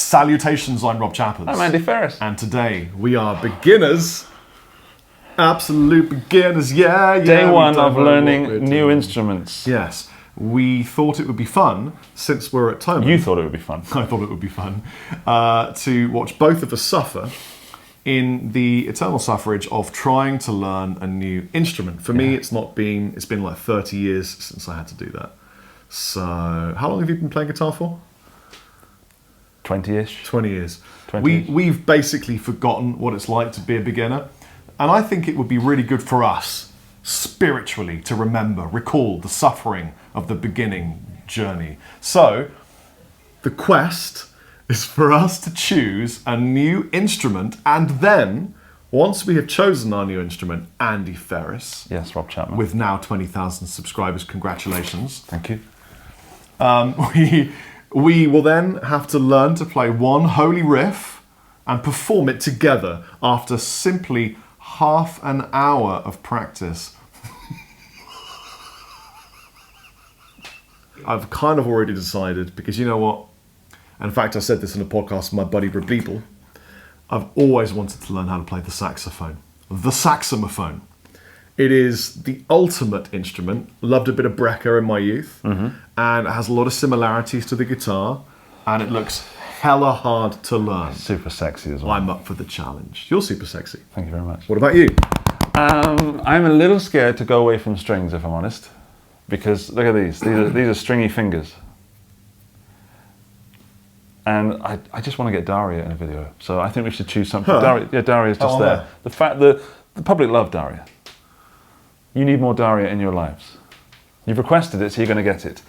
Salutations, I'm Rob Chapman. I'm Andy Ferris. And today we are beginners. Absolute beginners, yeah. Day one of learning new instruments. Yes. We thought it would be fun, since we're at Thomann. You thought it would be fun. I thought it would be fun, to watch both of us suffer in the eternal suffrage of trying to learn a new instrument. For me, it's been like 30 years since I had to do that. So, how long have you been playing guitar for? 20-ish. 20 years. We've basically forgotten what it's like to be a beginner. And I think it would be really good for us, spiritually, to recall the suffering of the beginning journey. So, the quest is for us to choose a new instrument, and then, once we have chosen our new instrument, Andy Ferris. Yes, Rob Chapman. With now 20,000 subscribers, congratulations. Thank you. We will then have to learn to play one holy riff and perform it together after simply half an hour of practice. I've kind of already decided, because you know what? In fact, I said this in a podcast with my buddy Bleeple. I've always wanted to learn how to play the saxophone. The saxophone. It is the ultimate instrument. Loved a bit of Brecker in my youth. Mm-hmm. And it has a lot of similarities to the guitar. And it looks hella hard to learn. Super sexy as well. I'm up for the challenge. You're super sexy. Thank you very much. What about you? I'm a little scared to go away from strings, if I'm honest. Because look at these. These are stringy fingers. And I just want to get Daria in a video. So I think we should choose something. Huh. Daria's just there. There. The fact that the public love Daria. You need more Daria in your lives. You've requested it, so you're going to get it.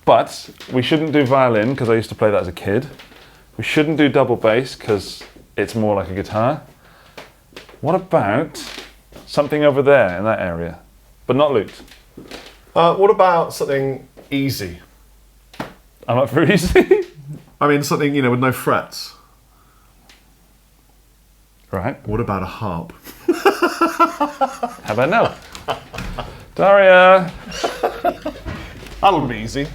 But we shouldn't do violin, because I used to play that as a kid. We shouldn't do double bass, because it's more like a guitar. What about something over there in that area, but not lute? What about something easy? I'm up for easy. I mean, something, with no frets. Right. What about a harp? How about no? Daria! That'll be easy.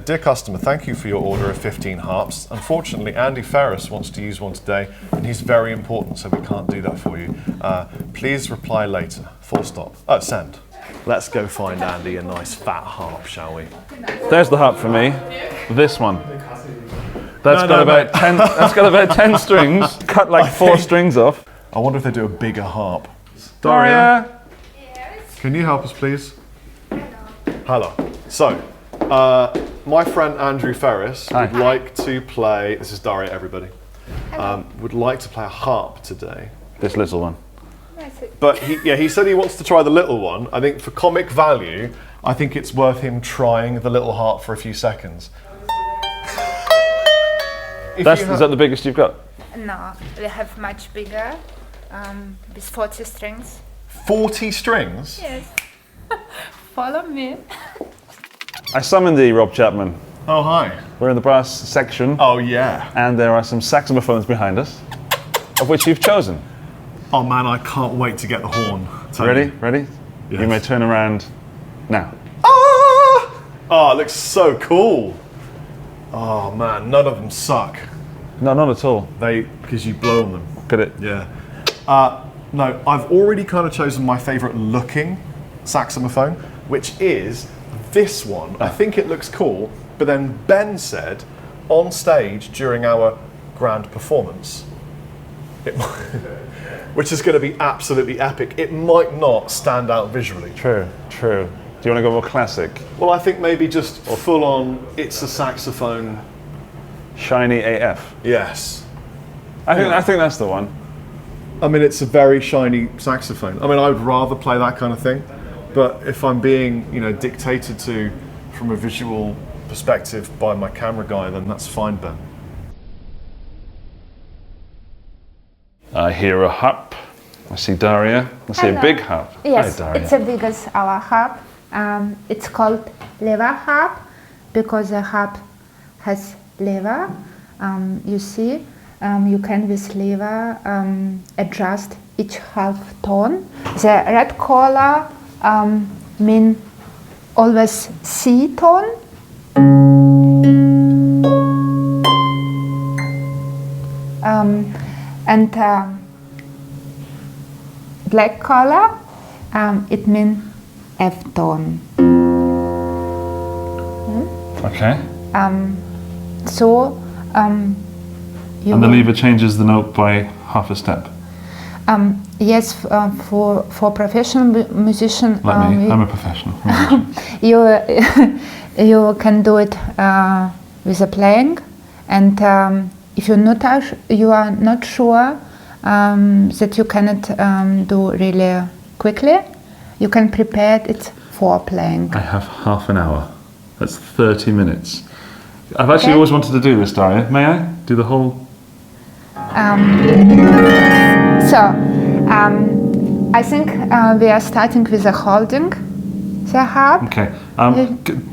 Dear customer, thank you for your order of 15 harps. Unfortunately, Andy Ferris wants to use one today, and he's very important, so we can't do that for you. Please reply later. Full stop. Send. Let's go find Andy a nice fat harp, shall we? There's the harp for me. This one. That's got about 10 strings, cut like 4 strings off. I wonder if they do a bigger harp. Daria! Yes. Can you help us, please? Hello. So, my friend Andrew Ferris would like to play, this is Daria, everybody, would like to play a harp today. This little one. But he said he wants to try the little one. I think for comic value, I think it's worth him trying the little harp for a few seconds. Is that the biggest you've got? No, we have much bigger, with 40 strings. 40 strings? Yes. Follow me. I summoned thee, Rob Chapman. Oh, hi. We're in the brass section. Oh, yeah. And there are some saxophones behind us, of which you've chosen. Oh, man, I can't wait to get the horn. Ready? Ready? Yes. You may turn around now. Ah! Oh, it looks so cool. Oh, man, none of them suck. No, not at all. Because you blow on them. Get it? Yeah. No, I've already kind of chosen my favourite looking saxophone, which is this one. I think it looks cool, but then Ben said on stage during our grand performance, which is going to be absolutely epic, it might not stand out visually. True. Do you want to go more classic? Well, I think maybe just full on, it's a saxophone. Shiny AF. Yes. I think that's the one. I mean, it's a very shiny saxophone. I mean, I would rather play that kind of thing, but if I'm being, dictated to from a visual perspective by my camera guy, then that's fine, Ben. I hear a harp. I see Daria. I see a big harp. Yes, Hi, Daria. it's as big as our harp. It's called lever harp because the harp has lever. You see, you can with lever adjust each half tone. The red color mean always C tone. And black color, it means F tone. Okay. So you And the will- lever changes the note by half a step. Yes, for professional musician, Like me, I'm a professional. you you can do it with a playing, and if you are not sure that you cannot do really quickly, you can prepare it for playing. I have half an hour. That's 30 minutes. I've actually Okay. always wanted to do this, Daria. May I do the whole? I think we are starting with a holding the harp. Okay.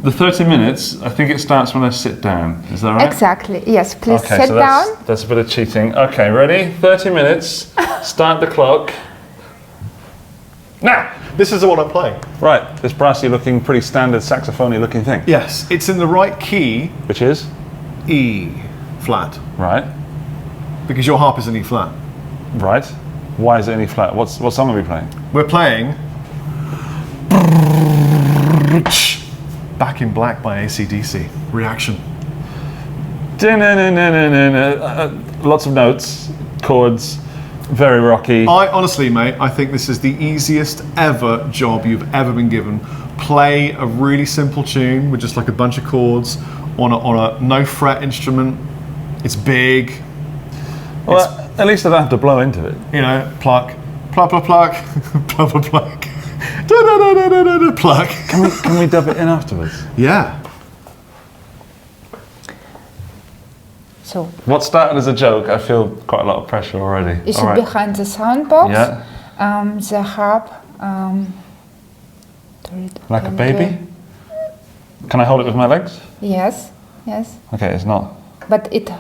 The 30 minutes, I think it starts when I sit down. Is that right? Exactly. Yes. Please Okay, sit so down. that's a bit of cheating. Okay, ready? 30 minutes. Start the clock. Now! This is the one I'm playing. Right, this brassy looking, pretty standard saxophone-y looking thing. Yes, it's in the right key, Which is? E flat, Right. because your harp is in E flat. Right. Why is it any flat? What song are we playing? We're playing Back in Black by ACDC. Reaction. Lots of notes, chords, very rocky. I honestly, mate, I think this is the easiest ever job you've ever been given. Play a really simple tune with just like a bunch of chords on a no fret instrument. It's big. Well, at least I don't have to blow into it. You know, pluck, pluck, pluck, pluck, pluck, pluck, pluck, da da da da da da, pluck. Can we dub it in afterwards? Yeah. So What started as a joke, I feel quite a lot of pressure already. you All should right. behind the sound box. Yeah, The harp. like a baby. Can I hold it with my legs? Yes. Yes. Okay, it's not. But it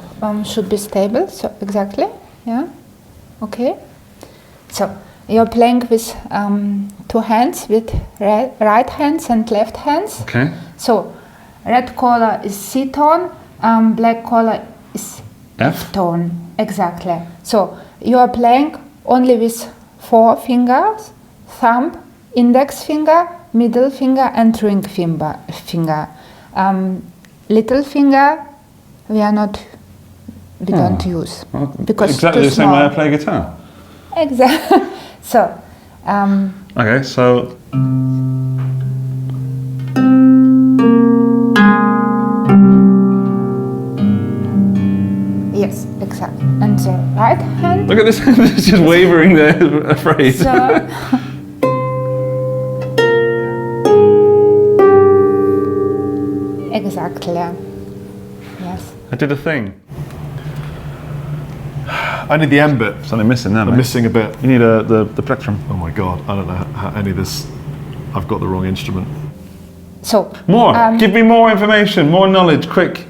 should be stable. So exactly. Yeah. Okay. So you're playing with two hands, with right hands and left hands. Okay. So red color is C tone, black color is F. tone. Exactly. So you are playing only with 4 fingers: thumb, index finger, middle finger, and ring finger. Little finger, we don't use because Exactly too the same way I small. play guitar. Exactly. So. Okay, so Yes, exactly. And the right hand. look at this, it's just wavering there, afraid. So, exactly. Yes. I did a thing. I need the end bit. Something missing there, I'm mate. missing a bit. You need the plectrum. Oh my god, I don't know how any of this. I've got the wrong instrument. So. More. Give me more information, more knowledge, quick.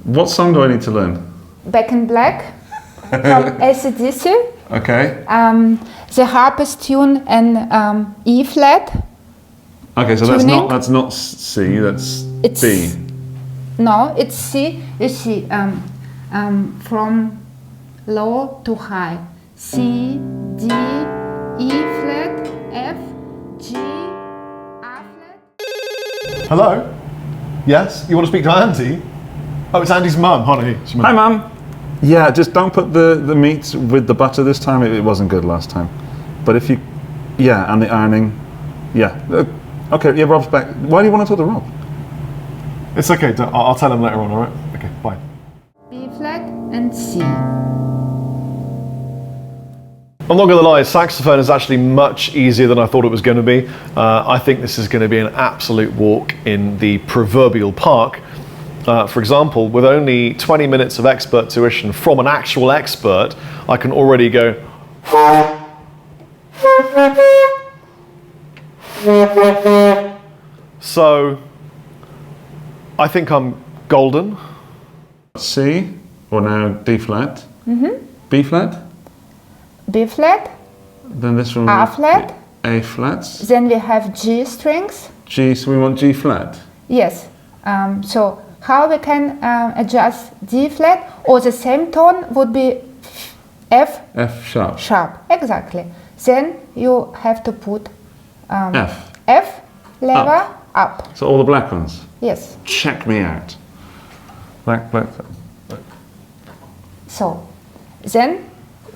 What song do I need to learn? Back in Black from ACDC. Okay. The harp is tuned in E flat. Okay, so Tuning. that's not C, that's It's- B. No, it's C. You see, from low to high. C, D, E flat, F, G, A flat. Hello? Yes? You want to speak to Auntie? Oh, it's Andy's mum. Honey. Hi, Mum. Yeah, just don't put the meat with the butter this time. It wasn't good last time. But if you, yeah, and the ironing, yeah. Okay, yeah, Rob's back. Why do you want to talk to Rob? It's okay. I'll tell him later on, alright? Okay, bye. B flat and C. I'm not going to lie, saxophone is actually much easier than I thought it was going to be. I think this is going to be an absolute walk in the proverbial park. For example, with only 20 minutes of expert tuition from an actual expert, I can already go. So, I think I'm golden. C, or now D flat. B flat. B flat, Then this one. A flat. A flats. Then we have G strings. G, so we want G flat. Yes. So how we can adjust D flat, or the same tone would be F sharp. sharp, exactly. Then you have to put F. F lever up. So all the black ones. Yes. Check me out. Black. So then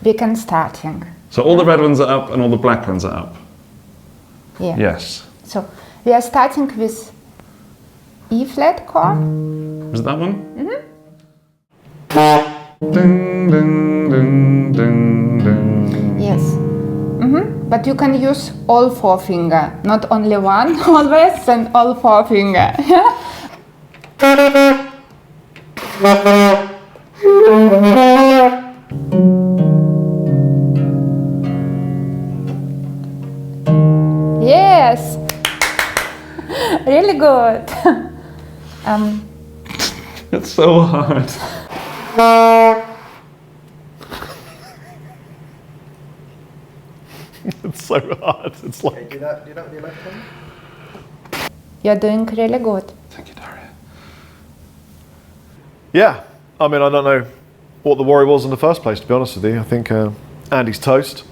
we can starting. So all the red ones are up and all the black ones are up. Yeah. Yes. So we are starting with E flat chord. Was it that one? Ding, ding, ding, ding, ding. Yes. But you can use all 4 finger, not only one always, and all 4 finger. Yes. Really good. It's so hard. It's so hard. It's like. Do that with the left hand? You're doing really good. Thank you, Daria. Yeah, I mean, I don't know what the worry was in the first place, to be honest with you. I think Andy's toast.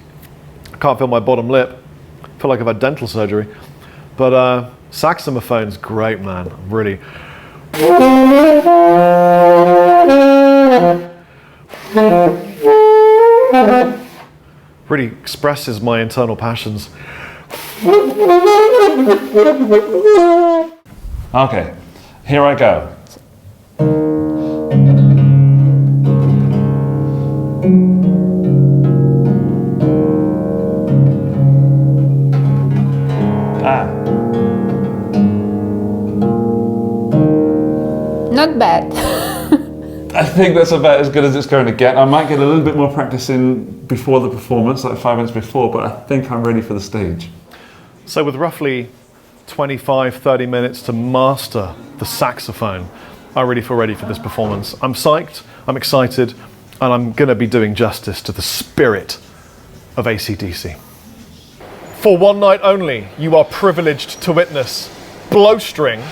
I can't feel my bottom lip. I feel like I've had dental surgery. But saxophone's great, man. Really. Really expresses my internal passions. Okay, here I go. Not bad. I think that's about as good as it's going to get. I might get a little bit more practice in before the performance, like 5 minutes before, but I think I'm ready for the stage. So with roughly 25, 30 minutes to master the saxophone, I really feel ready for this performance. I'm psyched, I'm excited, and I'm going to be doing justice to the spirit of ACDC. For one night only, you are privileged to witness Blowstring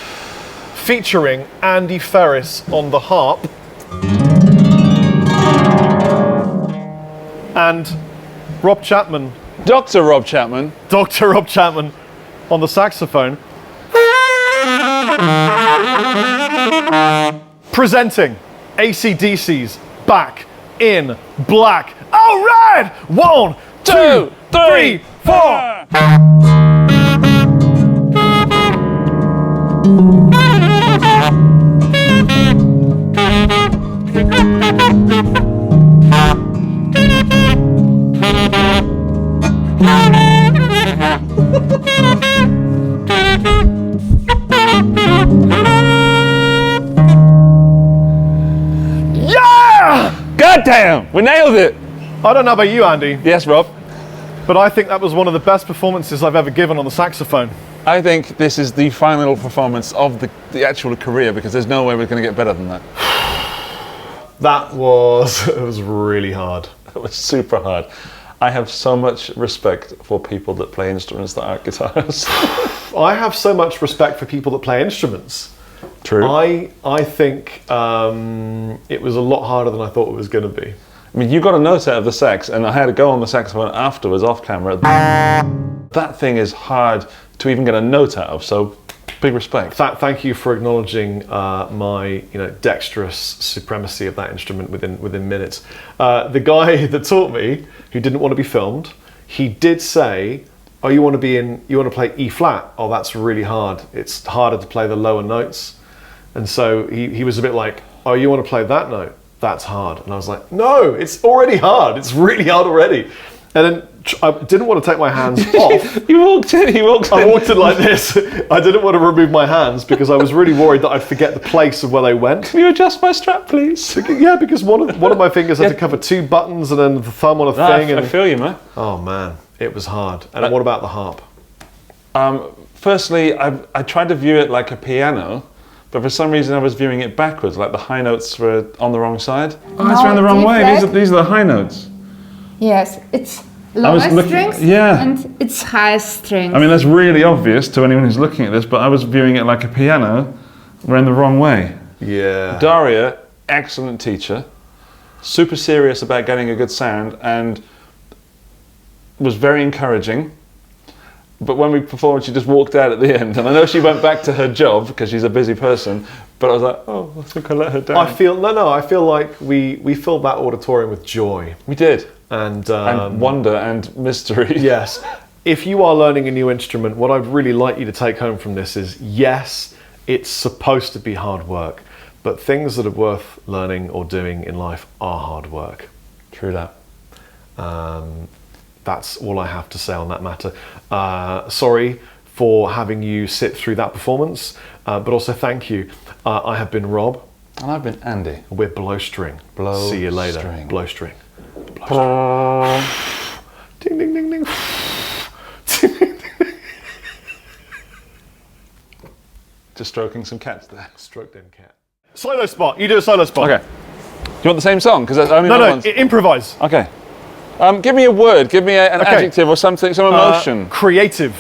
featuring Andy Ferris on the harp and Rob Chapman, Dr. Rob Chapman. Dr. Rob Chapman on the saxophone, presenting ACDC's Back in Black. All right! 1, 2, 3, 4. Yeah! Goddamn, we nailed it. I don't know about you, Andy, Yes, Rob. but I think that was one of the best performances I've ever given on the saxophone. I think this is the final performance of the actual career, because there's no way we're going to get better than that. That was, it was really hard. It was super hard. I have so much respect for people that play instruments that aren't guitars. I have so much respect for people that play instruments. True. I think it was a lot harder than I thought it was going to be. I mean, you got a note out of the sax, and I had to go on the saxophone afterwards, off camera. That thing is hard to even get a note out of, so big respect. Thank you for acknowledging my dexterous supremacy of that instrument within minutes. The guy that taught me, who didn't want to be filmed, he did say, "Oh, you want to play E flat? Oh, that's really hard. It's harder to play the lower notes." And so he was a bit like, "Oh, you want to play that note? That's hard." And I was like, "No, it's already hard. It's really hard already." And then I didn't want to take my hands off. He walked in. I walked in like this. I didn't want to remove my hands because I was really worried that I'd forget the place of where they went. Can you adjust my strap, please? Yeah, because one of my fingers had to cover 2 buttons and then the thumb on a thing. I feel you, man. Oh man, it was hard. And what about the harp? Firstly, I tried to view it like a piano, but for some reason I was viewing it backwards, like the high notes were on the wrong side. Oh, it's around the wrong way. These are the high notes. Yes, it's lower strings and it's high strings. I mean, that's really obvious to anyone who's looking at this, but I was viewing it like a piano. We're in the wrong way. Yeah. Daria, excellent teacher, super serious about getting a good sound, and was very encouraging. But when we performed, she just walked out at the end. And I know she went back to her job because she's a busy person, but I was like, oh, I think I let her down. I feel like we filled that auditorium with joy. We did. And wonder and mystery. Yes. If you are learning a new instrument, what I'd really like you to take home from this is, yes, it's supposed to be hard work, but things that are worth learning or doing in life are hard work. True that. That's all I have to say on that matter. Sorry for having you sit through that performance, but also thank you. I have been Rob. And I've been Andy. We're Blowstring. Blow See you later. string. Blowstring. Blowstring. Ding, ding, ding, ding. Just stroking some cats there. Stroke them cat. Solo spot. You do a solo spot. Okay. Do you want the same song? Because that's only No, ones. improvise. Okay. Give me a word. Give me an adjective or something, some emotion. Creative.